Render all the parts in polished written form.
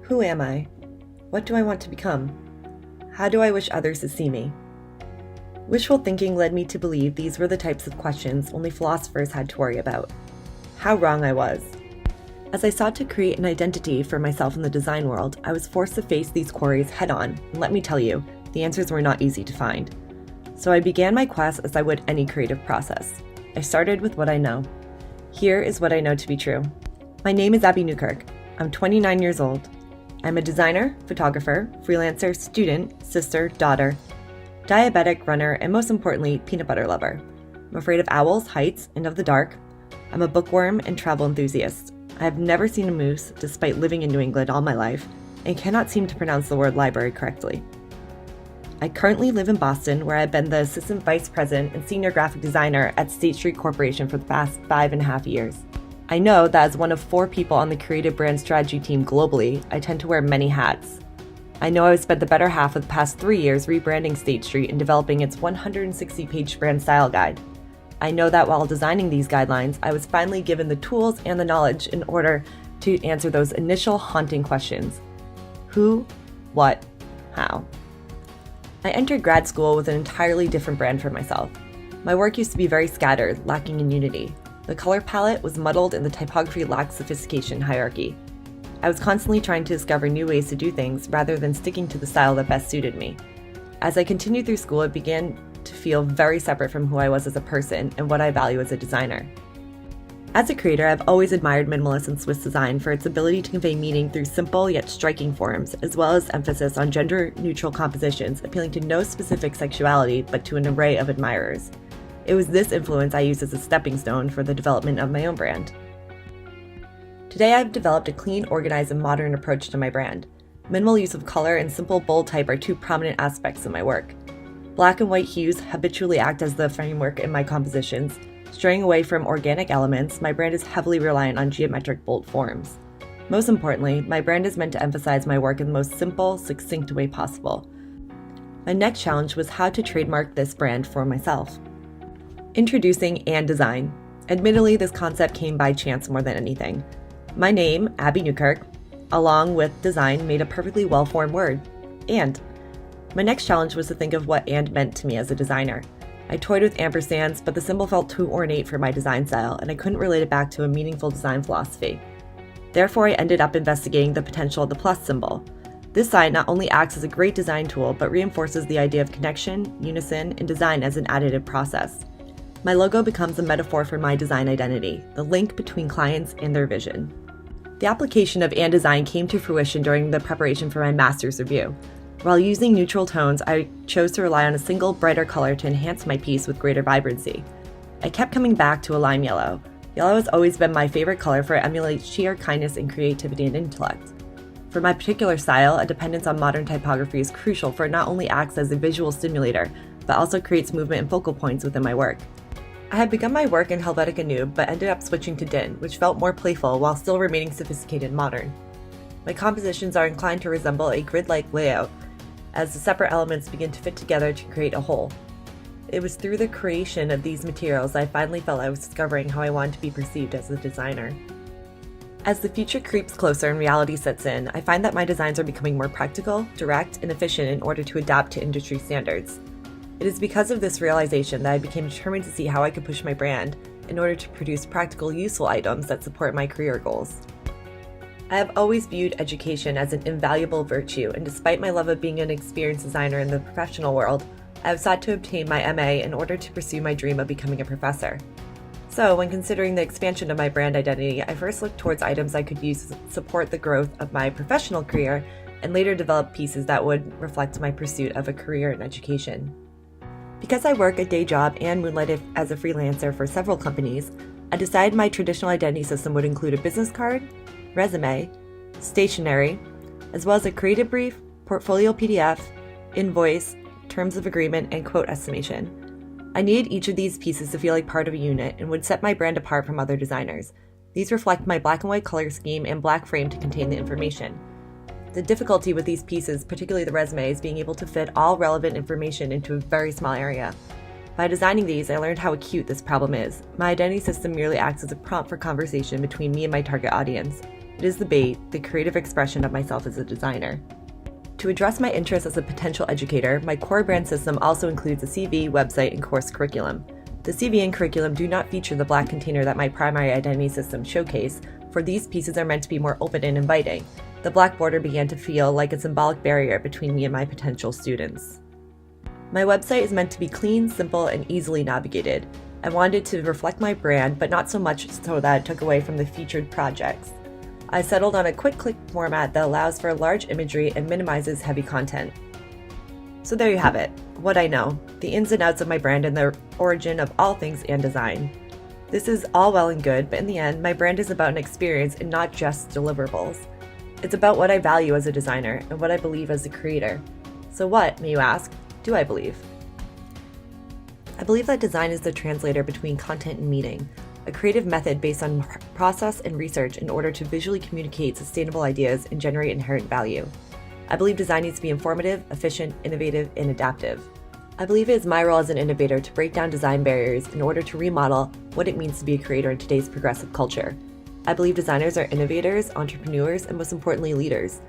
Who am I? What do I want to become? How do I wish others to see me? Wishful thinking led me to believe these were the types of questions only philosophers had to worry about. How wrong I was. As I sought to create an identity for myself in the design world, I was forced to face these queries head-on, and let me tell you, the answers were not easy to find. So I began my quest as I would any creative process. I started with what I know. Here is what I know to be true. My name is Abby Newkirk. I'm 29 years old. I'm a designer, photographer, freelancer, student, sister, daughter, diabetic, runner, and most importantly, peanut butter lover. I'm afraid of owls, heights, and of the dark. I'm a bookworm and travel enthusiast. I have never seen a moose, despite living in New England all my life, and cannot seem to pronounce the word library correctly. I currently live in Boston, where I've been the Assistant Vice President and Senior Graphic Designer at State Street Corporation for the past 5.5 years. I know that as one of 4 people on the creative brand strategy team globally, I tend to wear many hats. I know I've spent the better half of the past 3 years rebranding State Street and developing its 160-page brand style guide. I know that while designing these guidelines, I was finally given the tools and the knowledge in order to answer those initial haunting questions. Who, what, how? I entered grad school with an entirely different brand for myself. My work used to be very scattered, lacking in unity. The color palette was muddled and the typography lacked sophistication hierarchy. I was constantly trying to discover new ways to do things rather than sticking to the style that best suited me. As I continued through school, it began to feel very separate from who I was as a person and what I value as a designer. As a creator, I've always admired minimalist and Swiss design for its ability to convey meaning through simple yet striking forms, as well as emphasis on gender-neutral compositions appealing to no specific sexuality but to an array of admirers. It was this influence I used as a stepping stone for the development of my own brand. Today I've developed a clean, organized, and modern approach to my brand. Minimal use of color and simple bold type are 2 prominent aspects of my work. Black and white hues habitually act as the framework in my compositions. Straying away from organic elements, my brand is heavily reliant on geometric bold forms. Most importantly, my brand is meant to emphasize my work in the most simple, succinct way possible. My next challenge was how to trademark this brand for myself. Introducing And Design. Admittedly, this concept came by chance more than anything. My name, Abby Newkirk, along with design, made a perfectly well-formed word. And. My next challenge was to think of what and meant to me as a designer. I toyed with ampersands, but the symbol felt too ornate for my design style, and I couldn't relate it back to a meaningful design philosophy. Therefore, I ended up investigating the potential of the plus symbol. This sign not only acts as a great design tool, but reinforces the idea of connection, unison, and design as an additive process. My logo becomes a metaphor for my design identity, the link between clients and their vision. The application of And Design came to fruition during the preparation for my master's review. While using neutral tones, I chose to rely on a single, brighter color to enhance my piece with greater vibrancy. I kept coming back to a lime yellow. Yellow has always been my favorite color for it emulates sheer kindness and creativity and intellect. For my particular style, a dependence on modern typography is crucial, for it not only acts as a visual stimulator, but also creates movement and focal points within my work. I had begun my work in Helvetica Neue, but ended up switching to DIN, which felt more playful while still remaining sophisticated and modern. My compositions are inclined to resemble a grid-like layout, as the separate elements begin to fit together to create a whole. It was through the creation of these materials I finally felt I was discovering how I wanted to be perceived as a designer. As the future creeps closer and reality sets in, I find that my designs are becoming more practical, direct, and efficient in order to adapt to industry standards. It is because of this realization that I became determined to see how I could push my brand in order to produce practical, useful items that support my career goals. I have always viewed education as an invaluable virtue, and despite my love of being an experienced designer in the professional world, I have sought to obtain my MA in order to pursue my dream of becoming a professor. So, when considering the expansion of my brand identity, I first looked towards items I could use to support the growth of my professional career, and later developed pieces that would reflect my pursuit of a career in education. Because I work a day job and moonlighted as a freelancer for several companies, I decided my traditional identity system would include a business card, resume, stationery, as well as a creative brief, portfolio PDF, invoice, terms of agreement, and quote estimation. I needed each of these pieces to feel like part of a unit and would set my brand apart from other designers. These reflect my black and white color scheme and black frame to contain the information. The difficulty with these pieces, particularly the resume, is being able to fit all relevant information into a very small area. By designing these, I learned how acute this problem is. My identity system merely acts as a prompt for conversation between me and my target audience. It is the bait, the creative expression of myself as a designer. To address my interests as a potential educator, my core brand system also includes a CV, website, and course curriculum. The CV and curriculum do not feature the black container that my primary identity system showcase, for these pieces are meant to be more open and inviting. The black border began to feel like a symbolic barrier between me and my potential students. My website is meant to be clean, simple, and easily navigated. I wanted it to reflect my brand, but not so much so that it took away from the featured projects. I settled on a quick click format that allows for large imagery and minimizes heavy content. So there you have it, what I know, the ins and outs of my brand and the origin of all things and design. This is all well and good, but in the end, my brand is about an experience and not just deliverables. It's about what I value as a designer and what I believe as a creator. So what, may you ask, do I believe? I believe that design is the translator between content and meaning, a creative method based on process and research in order to visually communicate sustainable ideas and generate inherent value. I believe design needs to be informative, efficient, innovative, and adaptive. I believe it is my role as an innovator to break down design barriers in order to remodel what it means to be a creator in today's progressive culture. I believe designers are innovators, entrepreneurs, and most importantly, leaders.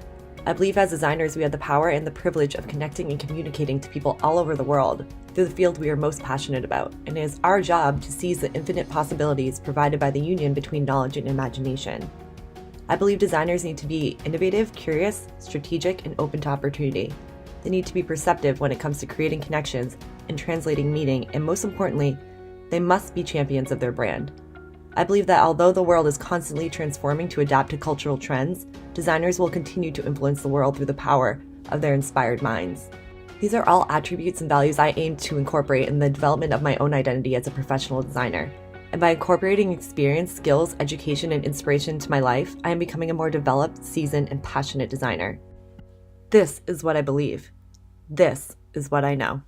I believe as designers we have the power and the privilege of connecting and communicating to people all over the world through the field we are most passionate about, and it is our job to seize the infinite possibilities provided by the union between knowledge and imagination. I believe designers need to be innovative, curious, strategic, and open to opportunity. They need to be perceptive when it comes to creating connections and translating meaning, and most importantly, they must be champions of their brand. I believe that although the world is constantly transforming to adapt to cultural trends, designers will continue to influence the world through the power of their inspired minds. These are all attributes and values I aim to incorporate in the development of my own identity as a professional designer. And by incorporating experience, skills, education, and inspiration to my life, I am becoming a more developed, seasoned, and passionate designer. This is what I believe. This is what I know.